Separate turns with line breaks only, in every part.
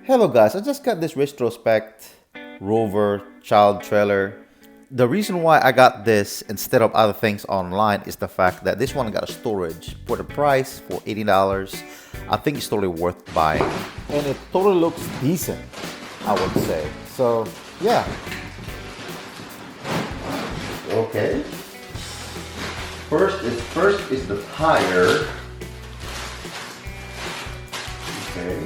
Hello guys, I just got this Retrospec Rover child trailer. The reason why I got this instead of other things online is the fact that this one got a storage for the price for $80. I think it's totally worth buying. And it totally looks decent, I would say. So yeah. Okay. First is the tire. Okay.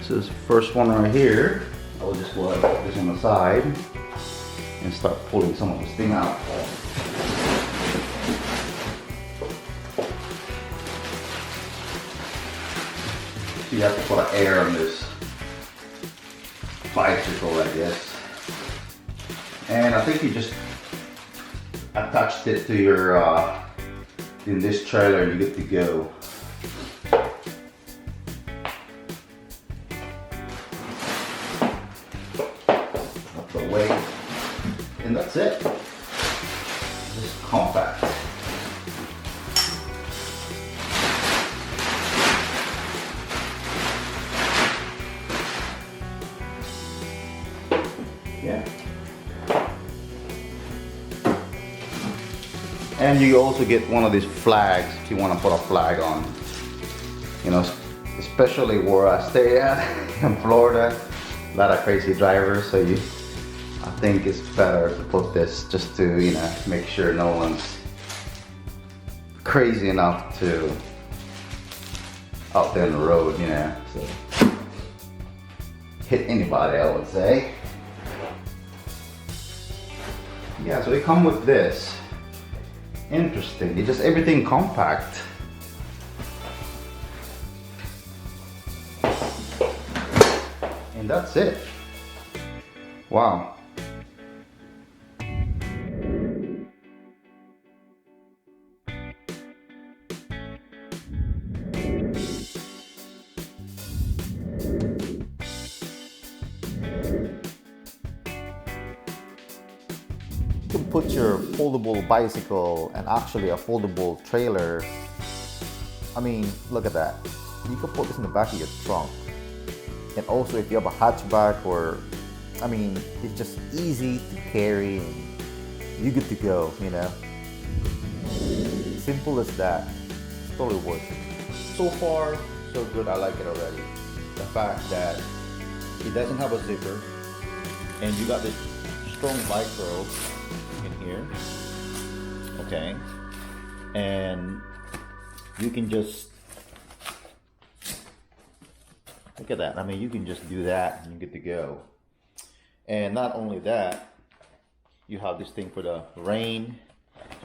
So this first one right here, I will just go ahead and put this on the side and start pulling some of this thing out. So you have to put air on this bicycle, I guess. And I think you just attached it to your, in this trailer, you're good to go. Weight, and that's it. Just compact. Yeah. And you also get one of these flags if you want to put a flag on. You know, especially where I stay at in Florida, a lot of crazy drivers, so I think it's better to put this just to, you know, make sure no one's crazy enough to out there on the road, you know, so hit anybody, I would say. Yeah, so they come with this. Interesting, it's just everything compact. And that's it. Wow. You can put your foldable bicycle and actually a foldable trailer. I mean, look at that. You can put this in the back of your trunk. And also if you have a hatchback or, I mean, it's just easy to carry and you're good to go, you know. Simple as that. It's totally worth it. So far, so good. I like it already. The fact that it doesn't have a zipper and you got this strong Velcro in here. Okay. And you can just look at that. I mean, you can just do that and you're good to go. And not only that, you have this thing for the rain.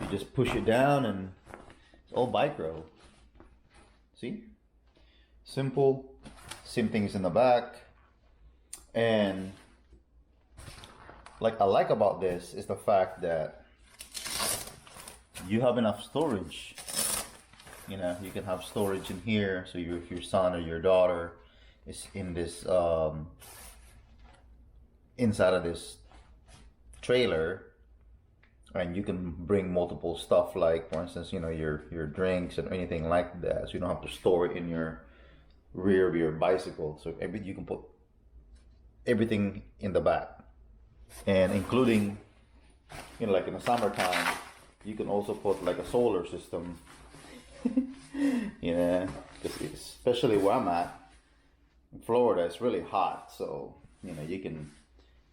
You just push it down and it's all Velcro. See? Simple. Same thing is in the back. And like I like about this is the fact that you have enough storage. You know, you can have storage in here. So if your son or your daughter is in this inside of this trailer, and you can bring multiple stuff, like for instance, you know, your drinks and anything like that, so you don't have to store it in your rear of your bicycle. So you can put everything in the back, and including, you know, like in the summertime, you can also put like a solar system. You know, because especially where I'm at in Florida, it's really hot, so you know, you can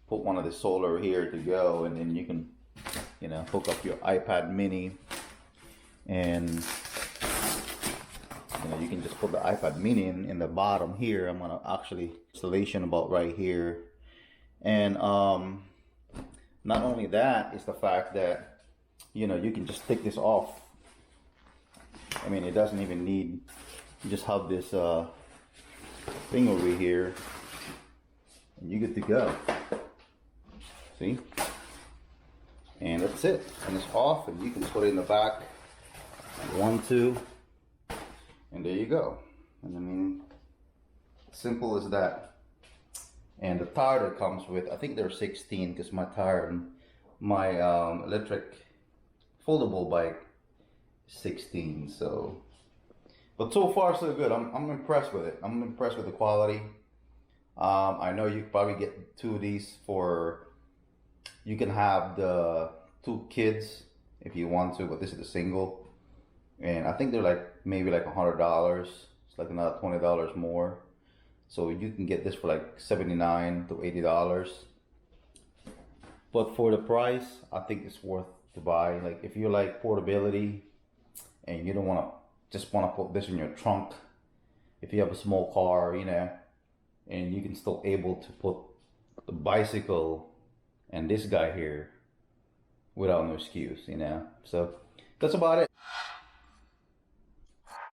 put one of the solar here to go, and then you can, you know, hook up your iPad mini, and you know, you can just put the iPad mini in the bottom here. I'm gonna actually installation about right here. And not only that is the fact that, you know, you can just take this off. I mean, it doesn't even need, you just have this thing over here and you get to go. See? And that's it. And it's off, and you can put it in the back. 1, 2, and there you go. And I mean, simple as that. And the tire that comes with, I think they're 16, because my tire, my electric foldable bike 16, so But so far so good. I'm impressed with it. I'm impressed with the quality. I know you could probably get two of these for, you can have the two kids if you want to, but this is the single. And I think they're like maybe like $100. It's like another $20 more. So you can get this for like $79 to $80. But for the price, I think it's worth to buy. Like if you like portability and you don't want to just want to put this in your trunk, if you have a small car, you know, and you can still able to put the bicycle and this guy here without no excuse, you know. So that's about it.